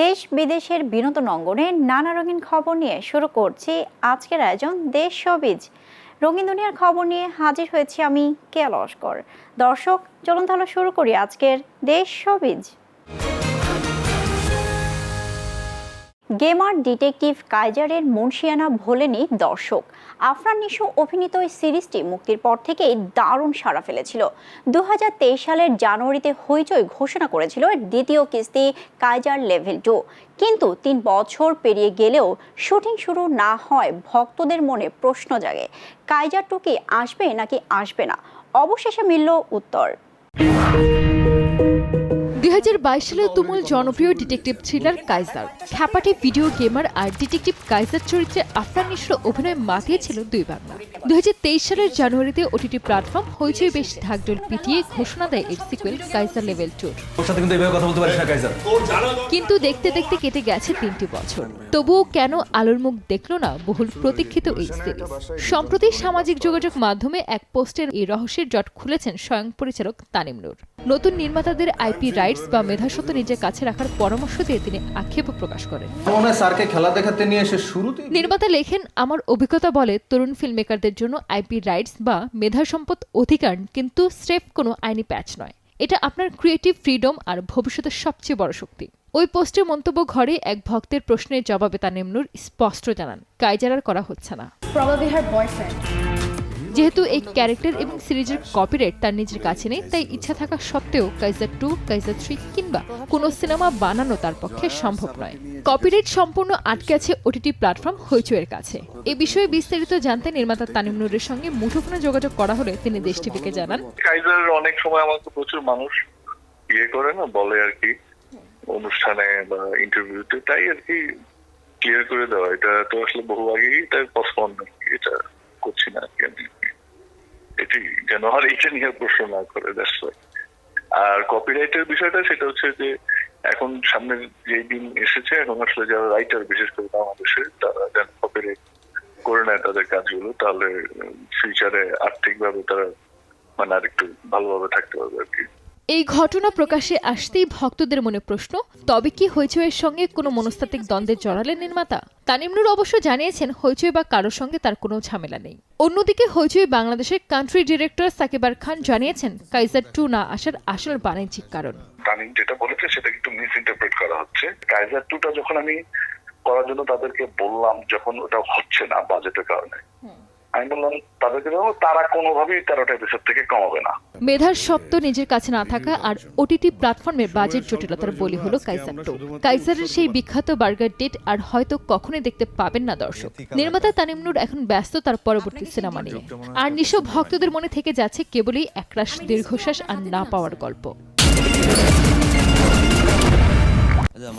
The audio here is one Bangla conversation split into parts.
দেশ বিদেশের বিনোদন অঙ্গনে নানা রঙিন খবর নিয়ে শুরু করছি আজকের আয়োজন দেশ শোবিজ। রঙিন দুনিয়ার খবর নিয়ে হাজির হয়েছি আমি কেয়া লস্কর। দর্শক, চলুন তাহলে শুরু করি আজকের দেশ শোবিজ। গেমার ডিটেকটিভ কাইজারের মুন্সিয়ানা ভোলেনি দর্শক। আফরান নিশো অভিনীত এই সিরিজটি মুক্তির পর থেকেই দারুণ সাড়া ফেলেছিল। 2023 সালের জানুয়ারিতে হইচই ঘোষণা করেছিল এর দ্বিতীয় কিস্তি কাইজার লেভেল 2, কিন্তু 3 বছর পেরিয়ে গেলেও শুটিং শুরু না হয় ভক্তদের মনে প্রশ্ন জাগে, কাইজার 2 কি আসবে নাকি আসবে না? অবশেষে মিলল উত্তর। 2022 সালে তুমুল জনপ্রিয় ডিটেকটিভ থ্রিলার কাইজার। খ্যাপাটি ভিডিও গেমার আর ডিটেকটিভ কাইজার চরিত্রে আফরান নিশোর অভিনয় মাতিয়েছিল দুই বাংলা। 2023 সালের জানুয়ারিতে ওটিটি প্ল্যাটফর্ম হইচই বেশ ঢাকঢোল পিটিয়ে ঘোষণা দেয় এর সিকুয়েল কাইজার লেভেল 2। কিন্তু দেখতে দেখতে কেটে গেছে 3টি বছর, তবুও কেন আলোর মুখ দেখল না বহুল প্রতীক্ষিত এই সিরিজ? সম্প্রতি সামাজিক যোগাযোগ মাধ্যমে এক পোস্টের এই রহস্যের জট খুলেছেন স্বয়ং পরিচালক তানিম নূর। নতুন নির্মাতাদের আইপি রাইটস বা মেধাস্বত্ব নিজের কাছে রাখার পরামর্শ দিয়ে তিনি আক্ষেপও প্রকাশ করেন। নির্মাতা লেখেন, আমার অভিজ্ঞতা বলে তরুণ ফিল্মমেকারদের জন্য আইপি রাইটস বা মেধা সম্পদ অধিকার কিন্তু স্রেফ কোনো আইনি প্যাচ নয়। এটা আপনার ক্রিয়েটিভ ফ্রিডম আর ভবিষ্যতের সবচেয়ে বড় শক্তি। ওই পোস্টে মন্তব্য ঘরে এক ভক্তের প্রশ্নের জবাবে তানিম নূর স্পষ্ট জানান, কাইজার আর করা হচ্ছে না। যেহেতু এই ক্যারেক্টার এবং সিরিজের কপিরাইট তার নিজের কাছে নেই, তাই ইচ্ছা থাকা সত্ত্বেও কাইজার 2, কাইজার 3 কিংবা কোনো সিনেমা বানানো তার পক্ষে সম্ভব নয়। কপিরাইট সম্পূর্ণ আটকে আছে ওটিটি প্ল্যাটফর্ম হইচইয়ের কাছে। এ বিষয়ে বিস্তারিত জানতে নির্মাতা তানিম নূরের সঙ্গে মুঠোফোনে যোগাযোগ করা হলে তিনি দেশ টিভিকে জানান, কাইজার অনেক সময় আমাকে প্রচুর মানুষ করে না বলে আর কি, অনুষ্ঠানে বা ইন্টারভিউতে, তাই আর কি ক্লিয়ার করে দেওয়া। এটা তো আসলে বহু আগেই তাই পোস্টপোন, এটা করছি না আর কি, এটি যেন আর এটা নিয়ে প্রশ্ন না করে। আর কপিরাইটের বিষয়টা সেটা হচ্ছে যে এখন সামনে যে দিন এসেছে, এখন আসলে যারা রাইটার বিশেষ করে বাংলাদেশে, তারা যেন কপিরাইট করে নেয় তাদের কাজগুলো, তাহলে ফিউচারে আর্থিকভাবে তারা মানে আর একটু ভালোভাবে থাকতে পারবে আর কি। এই ঘটনা প্রকাশে আসতেই ভক্তদের মনে প্রশ্ন, তবে কি হইচইয়ের সঙ্গে কোনো মনস্তাত্ত্বিক দ্বন্দ্বে জড়ালেন নির্মাতা? তানিম নূর অবশ্য জানিয়েছেন হইচই বা কারোর সঙ্গে তার কোনো ঝামেলা নেই। অন্যদিকে হইচই বাংলাদেশের কান্ট্রি ডিরেক্টর সাকিব আর খান জানিয়েছেন, কাইজার 2 না আসার আসল বাণিজ্যিক কারণ। তানিম যেটা বলেছে সেটা একটু মিস ইন্টারপ্রেট করা হচ্ছে। কাইজার 2টা যখন আমি করার জন্য তাদেরকে বললাম, যখন ওটা হচ্ছে না বাজেটের কারণে, আমি বললাম তাদেরকে তারা কোনোভাবেই 13টা এপিসোড থেকে কমাবে না। মেধার সত্ত্ব নিজের কাছে না থাকা আর ওটিটি প্ল্যাটফর্মের বাজেট জটিলতার বলি হলো কাইজার 2। কাইজারের সেই বিখ্যাত বার্গার ডেট আর হয়তো কখনোই দেখতে পাবেন না দর্শক। নির্মাতা তানিম নূর এখন ব্যস্ত তার পরবর্তী সিনেমা নিয়ে, আর নিশো ভক্তদের মনে থেকে যাচ্ছে কেবলই একরাশ দীর্ঘশ্বাস আর না পাওয়ার গল্প।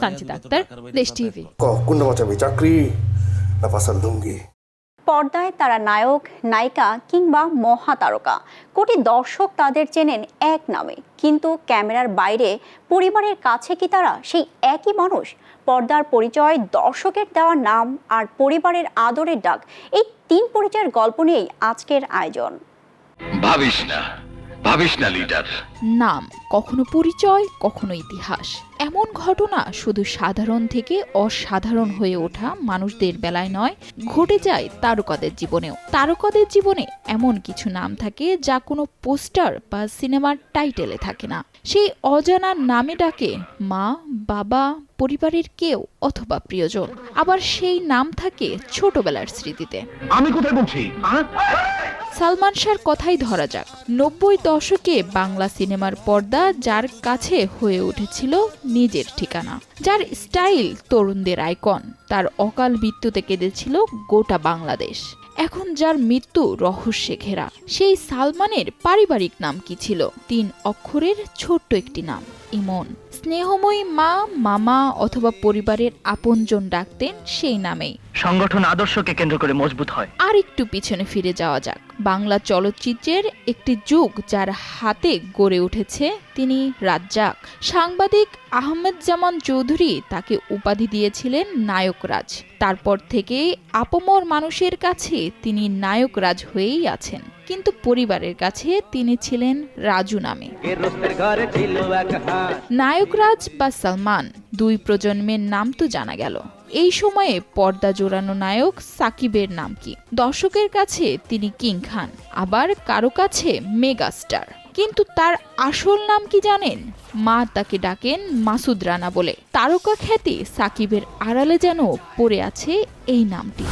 সঞ্চিতা আক্তার, দেশ টিভি। পর্দায় তারা নায়ক, নায়িকা কিংবা মহাতারকা, কোটি দর্শক তাদের চেনেন এক নামে, কিন্তু ক্যামেরার বাইরে পরিবারের কাছে কি তারা সেই একই মানুষ? পর্দার পরিচয়, দর্শকের দেওয়া নাম আর পরিবারের আদরের ডাক, এই 3 পরিচয়ের গল্প নিয়েই আজকের আয়োজন। ভাবিস না লিডার। নাম কখনো পরিচয়, কখনো ইতিহাস। এমন ঘটনা শুধু সাধারণ থেকে অসাধারণ হয়ে ওঠা মানুষদের বেলায় নয়, ঘটে যায় তারকাদের জীবনেও। তারকাদের জীবনে এমন কিছু নাম থাকে যা কোনো পোস্টার বা সিনেমার টাইটেলে থাকে না। সেই অজানা নামে ডাকে মা, বাবা, পরিবারের কেউ অথবা প্রিয়জন। আবার সেই নাম থাকে ছোটবেলার স্মৃতিতে। আমি কোথায় বলছি? সালমান শাহর কথাই ধরা যাক। 90 দশকে বাংলা সিনেমার পর্দা যার কাছে হয়ে উঠেছিল নিজের ঠিকানা, যার স্টাইল তরুণদের আইকন, তার অকাল মৃত্যুতে কেঁদেছিল গোটা বাংলাদেশ। এখন যার মৃত্যু রহস্যে ঘেরা, সেই সালমানের পারিবারিক নাম কি ছিল? 3 অক্ষরের ছোট্ট একটি নাম, ইমন। স্নেহময়ী মা, মামা অথবা পরিবারের আপনজন ডাকতেন সেই নামেই। সংগঠন আদর্শকে কেন্দ্র করে মজবুত হয়। আর একটু পিছনে ফিরে যাওয়া যাক, বাংলা চলচ্চিত্রের একটি যুগ যার হাতে গড়ে উঠেছে তিনি রাজ্জাক। সাংবাদিক আহমেদ জামান চৌধুরী তাকে উপাধি দিয়েছিলেন নায়করাজ। তারপর থেকে আপামর মানুষের কাছে তিনি নায়করাজ হয়েই আছেন, কিন্তু পরিবারের কাছে তিনি ছিলেন রাজু নামে। নায়করাজ বা সালমান দুই প্রজন্মের নাম তো জানা গেল, এই সময়ে পর্দা জোড়ানো নায়ক সাকিবের নাম কি? দর্শকের কাছে তিনি কিং খান, আবার কারো কাছে মেগা স্টার। কিন্তু তার আসল নাম কি জানেন? মা তাকে ডাকেন মাসুদ রানা বলে। তারকা খ্যাতি সাকিবের আড়ালে যেন পড়ে আছে এই নামটি।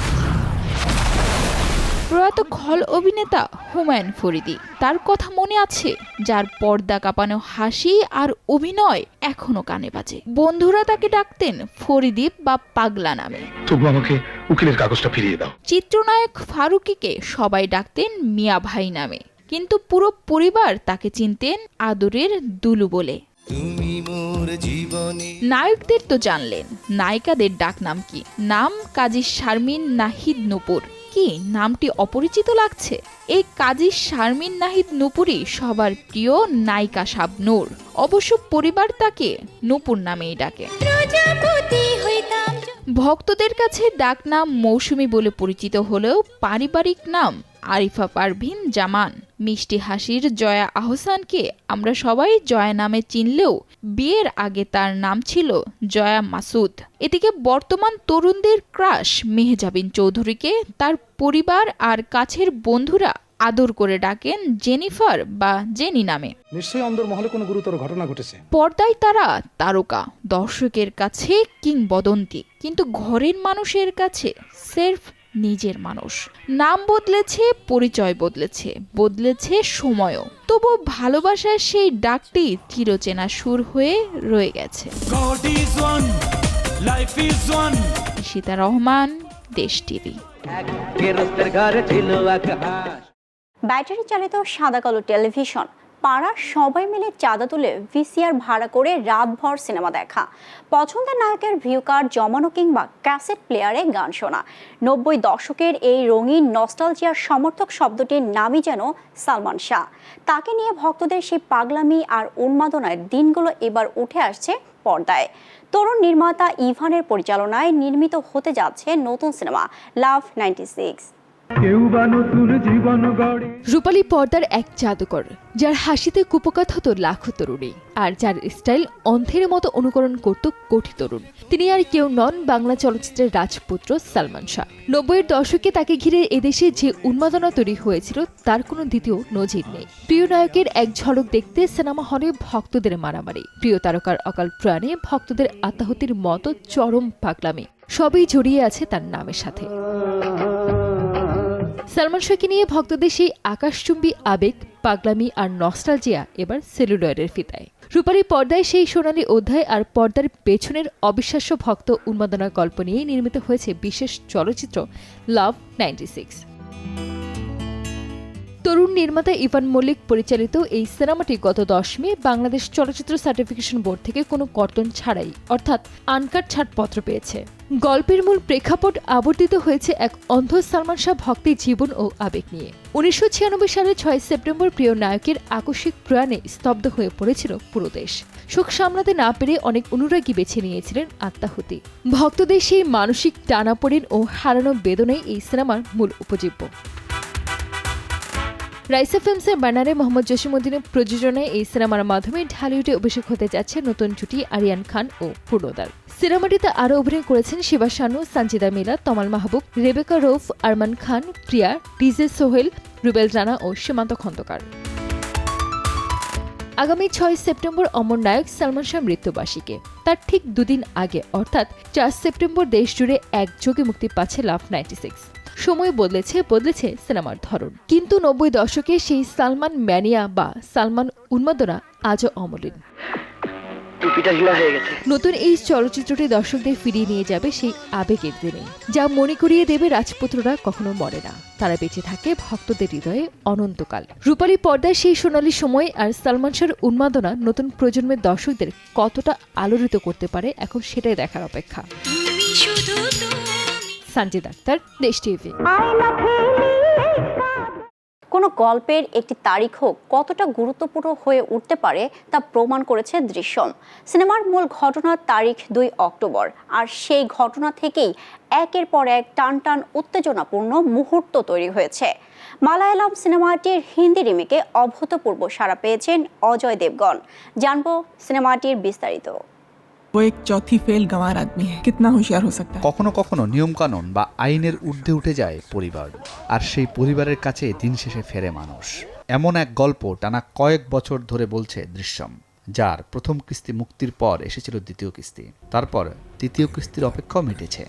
প্রয়াত খল অভিনেতা হুমায়ুন ফরিদি, তার কথা মনে আছে? যার পর্দা কাঁপানো হাসি আর অভিনয় এখনো কানে বাজে। বন্ধুরা তাকে ডাকতেন ফরিদীপ বা পাগলা নামে। তবু আমাকে উকিলের কাগজটা ফিরিয়ে দাও। চিত্রনায়ক ফারুকীকে সবাই ডাকতেন মিয়া ভাই নামে, কিন্তু পুরো পরিবার তাকে চিনতেন আদরের দুলু বলে। নায়কদের তো জানলেন, নায়িকাদের ডাক নাম কি? নাম কাজী শারমিন নাহিদ নূপুর। কি নামটি অপরিচিত লাগছে? এই কাজী শারমিন নাহিদ নূপুরই সবার প্রিয় নায়িকা শাবনূর। অবশ্য পরিবার তাকে নূপুর নামেই ডাকে। ভক্তদের কাছে ডাকনাম মৌসুমী বলে পরিচিত হলেও পারিবারিক নাম আরিফা পারভিন জামান। মিষ্টি হাসির জয়া আহসানকে আমরা সবাই জয়া নামে চিনলেও বিয়ের আগে তার নাম ছিল জয়া মাসুদ। এদিকে বর্তমান তরুণদের ক্রাশ মেহজাবিন চৌধুরীকে তার পরিবার আর কাছের বন্ধুরা আদর করে ডাকেন জেনিফার বা জেনি নামে। নিশ্চয়ই অন্দরমহলে কোনো গুরুতর ঘটনা ঘটেছে। পর্দায় তারা তারকা, দর্শকের কাছে কিংবদন্তি, কিন্তু ঘরের মানুষের কাছে সেরফ নিজের মানুষ। নাম বদলেছে, পরিচয় বদলেছে, বদলেছে সময়ও, তবু ভালোবাসার সেই ডাকটি চিরচেনা সুর হয়ে রয়ে গেছে। ঈশিতা রহমান, দেশ টিভি। ব্যাটারি চালিত সাদা কালো টেলিভিশন, পাড়ার সবাই মিলে চাঁদা তুলে ভিসিআর ভাড়া করে রাতভর সিনেমা দেখা, পছন্দের নায়কের ভিউ কার্ড জমানো কিংবা ক্যাসেট প্লেয়ারে গান শোনা। 90 দশকের এই রঙিন নস্টালজিয়ার সমর্থক শব্দটির নামই যেন সালমান শাহ। তাকে নিয়ে ভক্তদের সেই পাগলামি আর উন্মাদনার দিনগুলো এবার উঠে আসছে পর্দায়। তরুণ নির্মাতা ইভানের পরিচালনায় নির্মিত হতে যাচ্ছে নতুন সিনেমা লাভ 96। রূপালী পর্দার এক জাদুকর, যার হাসিতে কুপকাত হতো লাখো তরুণী, আর যার স্টাইল অন্ধের মতো অনুকরণ করত কোটি তরুণ। তিনি আর কেউ নন, বাংলা চলচ্চিত্রের রাজপুত্র সালমান শাহ। 90-এর দশকে তাকে ঘিরে এদেশে যে উন্মাদনা তৈরি হয়েছিল তার কোনো দ্বিতীয় নজির নেই। প্রিয় নায়কের এক ঝলক দেখতে সিনেমা হলে ভক্তদের মারামারি, প্রিয় তারকার অকাল প্রাণে ভক্তদের আত্মাহুতির মতো চরম পাগলামি, সবই জড়িয়ে আছে তার নামের সাথে। সালমান শাহকে নিয়ে ভক্তদের সেই আকাশচুম্বী আবেগ, পাগলামি আর নস্টালজিয়া এবার সেলুলয়েডের ফিতায়। রূপালী পর্দায় সেই সোনালী অধ্যায় আর পর্দার পেছনের অবিশ্বাস্য ভক্ত উন্মাদনার গল্প নিয়ে নির্মিত হয়েছে বিশেষ চলচ্চিত্র লাভ 96। তরুণ নির্মাতা ইভান মল্লিক পরিচালিত এই সিনেমাটি গত 10 মে বাংলাদেশ চলচ্চিত্র সার্টিফিকেশন বোর্ড থেকে কোনো কর্তন ছাড়াই অর্থাৎ আনকাট ছাড়পত্র পেয়েছে। গল্পের মূল প্রেক্ষাপট আবর্তিত হয়েছে এক অন্ধ সালমান শাহ ভক্তের জীবন ও আবেগ নিয়ে। 1996 সালের 6 সেপ্টেম্বর প্রিয় নায়কের আকস্মিক প্রয়াণে স্তব্ধ হয়ে পড়েছিল পুরো দেশ। শোক সামলাতে না পেরে অনেক অনুরাগী বেছে নিয়েছিলেন আত্মাহুতি। ভক্তদের সেই মানসিক টানাপোড়েন ও হারানো বেদনাই এই সিনেমার মূল উপজীব্য। রাইসা ফিল্মসের ব্যানারে মোহাম্মদ জসিমউদ্দিনের প্রযোজনায় এই সিনেমার মাধ্যমে ঢালিউডে অভিষেক হতে যাচ্ছে নতুন জুটি আরিয়ান খান ও পূর্ণদার। সিনেমাটিতে আরও অভিনয় করেছেন শিবা শানু, সঞ্জিদা মিলা, তমাল মাহবুব, রেবেকা রৌফ, আরমান খান, প্রিয়া, ডিজে সোহেল, রুবেল রানা ও সীমান্ত খন্দকার। আগামী 6 সেপ্টেম্বর অমর নায়ক সালমান শাহ মৃত্যুবার্ষিকী। তার ঠিক দুদিন আগে অর্থাৎ 4 সেপ্টেম্বর দেশজুড়ে একযোগে মুক্তি পাচ্ছে লাভ 96। সময় বদলেছে সিনেমার ধরন, কিন্তু 90 দশকে সেই সালমান ম্যানিয়া বা সালমান উন্মাদনা আজও অমলিন। নতুন এই চলচ্চিত্রটি দর্শকদের ফিরিয়ে নিয়ে যাবে সেই আবেগের দিনে, যা মনে করিয়ে দেবে রাজপুত্ররা কখনো মরে না, তারা বেঁচে থাকে ভক্তদের হৃদয়ে অনন্তকাল। রূপালী পর্দায় সেই সোনালী সময় আর সালমান শাহর উন্মাদনা নতুন প্রজন্মের দর্শকদের কতটা আলোড়িত করতে পারে, এখন সেটাই দেখার অপেক্ষা। সঞ্জিদ আক্তার, দেশ টিভি। কোনো গল্পের একটি তারিখও কতটা গুরুত্বপূর্ণ হয়ে উঠতে পারে তা প্রমাণ করেছে দৃশ্যম। সিনেমার মূল ঘটনার তারিখ 2 অক্টোবর, আর সেই ঘটনা থেকেই একের পর এক টান উত্তেজনাপূর্ণ মুহূর্ত তৈরি হয়েছে। মালায়ালাম সিনেমাটির হিন্দি রিমেকে অভূতপূর্ব সাড়া পেয়েছেন অজয় দেবগন। জানবো সিনেমাটির বিস্তারিত। वो एक चौथी फेल गंवार आदमी है, कितना होशियार हो सकता है। কখনো কখনো নিয়মকানুন বা আইনের ঊর্ধ্বে উঠে যায় পরিবার, আর সেই পরিবারের কাছে দিন শেষে ফেরে মানুষ। এমন এক গল্প টানা কয়েক বছর ধরে বলছে দৃশ্যম, যার প্রথম কিস্তি মুক্তির পর এসেছিল দ্বিতীয় কিস্তি, তারপর তৃতীয় কিস্তির অপেক্ষাও মিটেছে।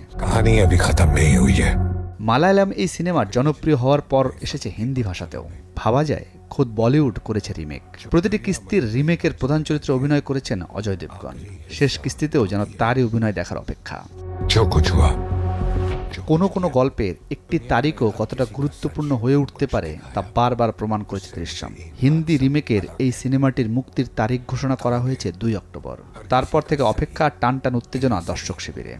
মালায়ালাম এই সিনেমার জনপ্রিয় হওয়ার পর এসেছে হিন্দি ভাষাতেও। ভাবা যায় খোদ বলিউড করেছে রিমেক। প্রতিটি কিস্তির রিমেকের প্রধান চরিত্রে অভিনয় করেছেন অজয় দেবগন। শেষ কিস্তিতেও যেন তারই অভিনয় দেখার অপেক্ষা। কোনো কোনো গল্পের একটি তারিখও কতটা গুরুত্বপূর্ণ হয়ে উঠতে পারে তা বারবার প্রমাণ করেছে দৃশ্যম। হিন্দি রিমেকের এই সিনেমাটির মুক্তির তারিখ ঘোষণা করা হয়েছে 2 অক্টোবর। তারপর থেকে অপেক্ষা টানটান উত্তেজনা দর্শক শিবিরে।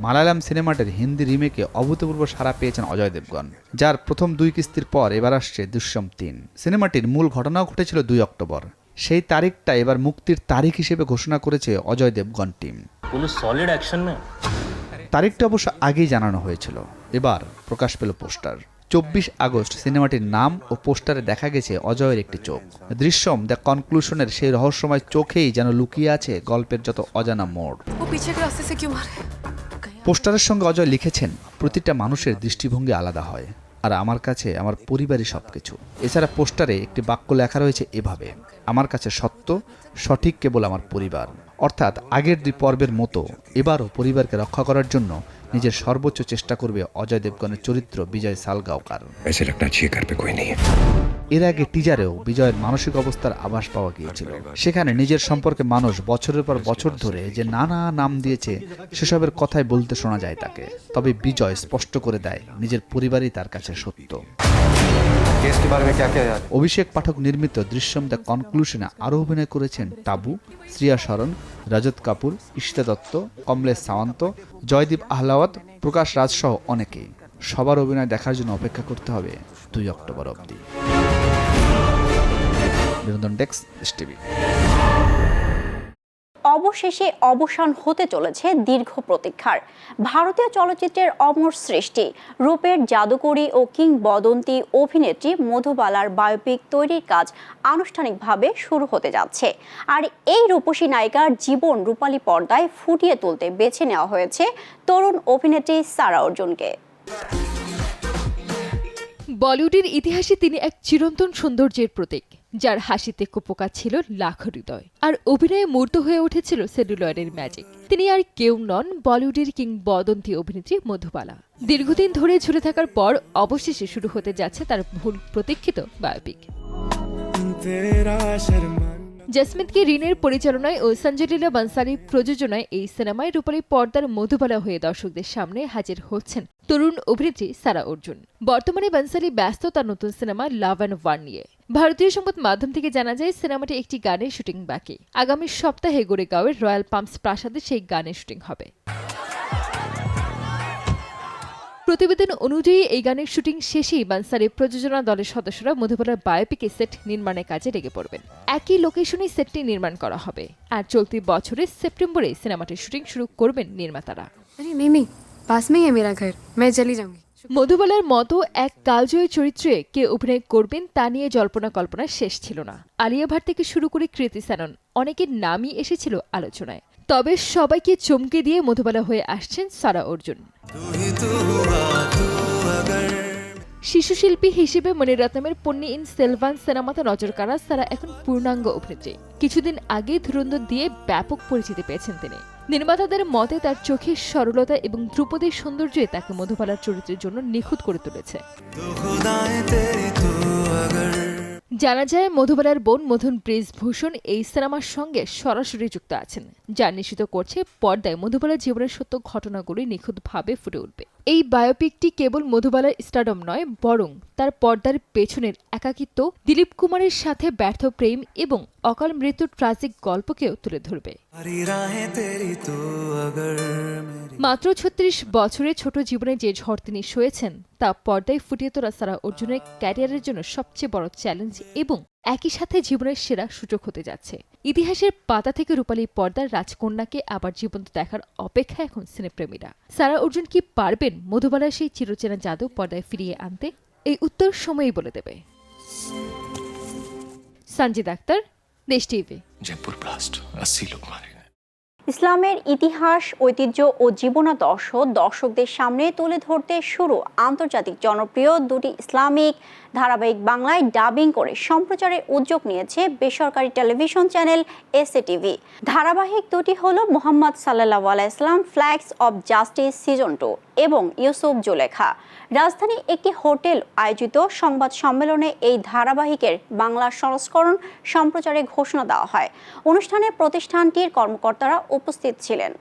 মালায়ালাম সিনেমাটির হিন্দি রিমেকে অভূতপূর্ব সাড়া পেয়েছেন অজয় দেবগন, যার প্রথম 2 কিস্তির পর এবার আসছে দৃশ্যম 3। সিনেমাটির মূল ঘটনাও ঘটেছিল 2 অক্টোবর। সেই তারিখটা এবার মুক্তির তারিখ হিসেবে ঘোষণা করেছে অজয় দেবগন টিম। তারিখটা অবশ্য আগেই জানানো হয়েছিল, এবার প্রকাশ পেল পোস্টার। 24 আগস্ট সিনেমাটির নাম ও পোস্টারে দেখা গেছে অজয়ের একটি চোখ। দৃশ্যম দ্য কনক্লুশনের সেই রহস্যময় চোখেই যেন লুকিয়ে আছে গল্পের যত অজানা মোড়। পোস্টারের সঙ্গে অজয় লিখেছেন, প্রতিটা মানুষের দৃষ্টিভঙ্গি আলাদা হয়, আর আমার কাছে আমার পরিবারই সবকিছু। এছাড়া পোস্টারে একটি বাক্য লেখা রয়েছে এভাবে, আমার কাছে সত্য সঠিক কেবল আমার পরিবার। অর্থাৎ আগের 2 পর্বের মতো এবারও পরিবারকে রক্ষা করার জন্য নিজের সর্বোচ্চ চেষ্টা করবে অজয় দেবগনের চরিত্র বিজয় সালগাওকার। এর আগে টিজারেও বিজয়ের মানসিক অবস্থার আভাস পাওয়া গিয়েছিল। সেখানে নিজের সম্পর্কে মানুষ বছরের পর বছর ধরে যে নানা নাম দিয়েছে সেসবের কথাই বলতে শোনা যায় তাকে। তবে বিজয় স্পষ্ট করে দেয় নিজের পরিবারই তার কাছে সত্য। অভিষেক পাঠক নির্মিত দৃশ্যম দ্য কনক্লুশনে আরও অভিনয় করেছেন টাবু, শ্রিয়া শরণ, রজত কাপুর, ইশিতা দত্ত, কমলেশ সাওয়ান্ত, জয়দীপ আহলাওয়াত, প্রকাশ রাজ সহ অনেকেই। সবার অভিনয় দেখার জন্য অপেক্ষা করতে হবে 2 অক্টোবর অবধি। বিনোদন ডেস্ক, দেশ টিভি। অবশেষে অবসান হতে চলেছে দীর্ঘ প্রতীক্ষার ভারতীয় চলচ্চিত্রের অমর সৃষ্টি, রূপের জাদুকরী ও কিংবদন্তি অভিনেত্রী মধুবালার বায়োপিক তৈরির কাজ আনুষ্ঠানিকভাবে শুরু হতে যাচ্ছে। আর এই রূপসী নায়িকার জীবন রূপালী পর্দায় ফুটিয়ে তুলতে বেছে নেওয়া হয়েছে তরুণ অভিনেত্রী সারা অর্জুনকে। বলিউডের ইতিহাসে তিনি এক চিরন্তন সৌন্দর্যের প্রতীক, যার হাসিতে কুপোকা ছিল লাখ হৃদয়, আর অভিনয়ে মূর্ত হয়ে উঠেছিল সেলুলয়েডের ম্যাজিক। তিনি আর কেউ নন, বলিউডের কিংবদন্তি অভিনেত্রী মধুবালা। দীর্ঘদিন ধরে ঝুলে থাকার পর অবশেষে শুরু হতে যাচ্ছে তার বহুল প্রতীক্ষিত বায়োপিক। জসমিত রিনের পরিচালনায় ও সঞ্জয় লীলা বানসালী প্রযোজনায় এই সিনেমায় রূপালী পর্দার মধুবালা হয়ে দর্শকদের সামনে হাজির হচ্ছেন তরুণ অভিনেত্রী সারা অর্জুন। বর্তমানে বানসালী ব্যস্ত তার নতুন সিনেমা লাভ অ্যান্ড ওয়ার নিয়ে। ভারতীয় সংবাদ মাধ্যম থেকে জানা যায় সিনেমাটি একটি গানের শুটিং বাকি। আগামী সপ্তাহে গোরেগাঁওয়ের রয়্যাল পাম্পস প্রাসাদে সেই গানের শুটিং হবে। প্রতিবেদন অনুযায়ী এই গানের শুটিং শেষেই বানসালী প্রযোজনা দলের সদস্যরা মধুবালার বায়োপিকে সেট নির্মাণের কাজে লেগে পড়বেন। একই লোকেশনে সেটটি নির্মাণ করা হবে, আর চলতি বছরের সেপ্টেম্বরে সিনেমাটির শুটিং শুরু করবেন নির্মাতারা। মধুবালার মতো এক কালজয়ী চরিত্রে কে অভিনয় করবেন তা নিয়ে জল্পনা কল্পনা শেষ ছিল না। আলিয়া ভাট থেকে শুরু করে কৃতি সেনন অনেকের নামই এসেছিল আলোচনায়। তবে সবাইকে চমকে দিয়ে মধুবালা হয়ে আসছেন সারা অর্জুন। শিশুশিল্পী হিসেবে মণিরত্নমের পন্নিয়িন সেলভান সিনেমাতে নজর কাড়া সারা এখন পূর্ণাঙ্গ অভিনেত্রী। কিছুদিন আগে ধুরন্ধর দিয়ে ব্যাপক পরিচিতি পেয়েছেন তিনি। নির্মাতাদের মতে তার চোখের সরলতা এবং ধ্রুপদীর সৌন্দর্যে তাকে মধুবালার চরিত্রের জন্য নিখুঁত করে তুলেছে। জানা যায় মধুবালার বোন মধুন ব্রিজভূষণ এই সিনেমার সঙ্গে সরাসরি যুক্ত আছেন, যা নিশ্চিত করছে পর্দায় মধুবালার জীবনের সত্য ঘটনাগুলি নিখুঁতভাবে ফুটে উঠবে। এই বায়োপিকটি কেবল মধুবালার স্টারডম নয়, বরং তার পর্দার পেছনের একাকিত্ব, দিলীপ কুমারের সাথে ব্যর্থ প্রেম এবং অকাল মৃত্যুর ট্র্যাজিক গল্পকেও তুলে ধরবে। মাত্র 36 বছরের ছোট জীবনে যে ঝড় তিনি সয়েছেন তা পর্দায় ফুটিয়ে তোলা সারা অর্জুনের ক্যারিয়ারের জন্য সবচেয়ে বড় চ্যালেঞ্জ এবং একই সাথে জীবনের সেরা সুযোগ হতে যাচ্ছে। ইতিহাসের পাতা থেকে রূপালী পর্দার রাজকন্যাকে আবার জীবন্ত দেখার অপেক্ষা এখন সিনেপ্রেমীরা। সারা অর্জুন কি পারবেন মধুবালার সেই চিরচেনা জাদু পর্দায় ফিরিয়ে আনতে? এই উত্তর সময়ই বলে দেবে। সঞ্জিদ আক্তার, দেশ টিভি। जयपुर ब्लास्ट 80 लोग मारे गए। ইসলামের ইতিহাস, ঐতিহ্য ও জীবনাদর্শ দর্শকদের সামনে তুলে ধরতে শুরু আন্তর্জাতিক জনপ্রিয় দুটি ইসলামিক ধারাবাহিক বাংলায় ডাবিং করে সম্প্রচারের উদ্যোগ নিয়েছে বেসরকারি টেলিভিশন চ্যানেল এসএটিভি। ধারাবাহিক দুটি হলো মুহাম্মদ সাল্লাল্লাহু আলাইহি সাল্লাম ফ্ল্যাগস অব জাস্টিস সিজন 2 এবং ইউসুফ জুলেখা। রাজধানী একটি হোটেল আয়োজিত সংবাদ সম্মেলনে এই ধারাবাহিকের বাংলা সংস্করণ সম্প্রচারের ঘোষণা দেওয়া হয়। অনুষ্ঠানে প্রতিষ্ঠানটির কর্মকর্তারা উপস্থিত ছিলেন।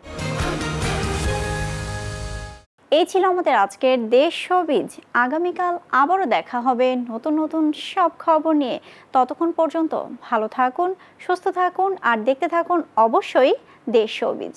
এই ছিল আমাদের আজকের দেশ শোবিজ। আগামীকাল আবারও দেখা হবে নতুন নতুন সব খবর নিয়ে। ততক্ষণ পর্যন্ত ভালো থাকুন, সুস্থ থাকুন আর দেখতে থাকুন অবশ্যই দেশ শোবিজ।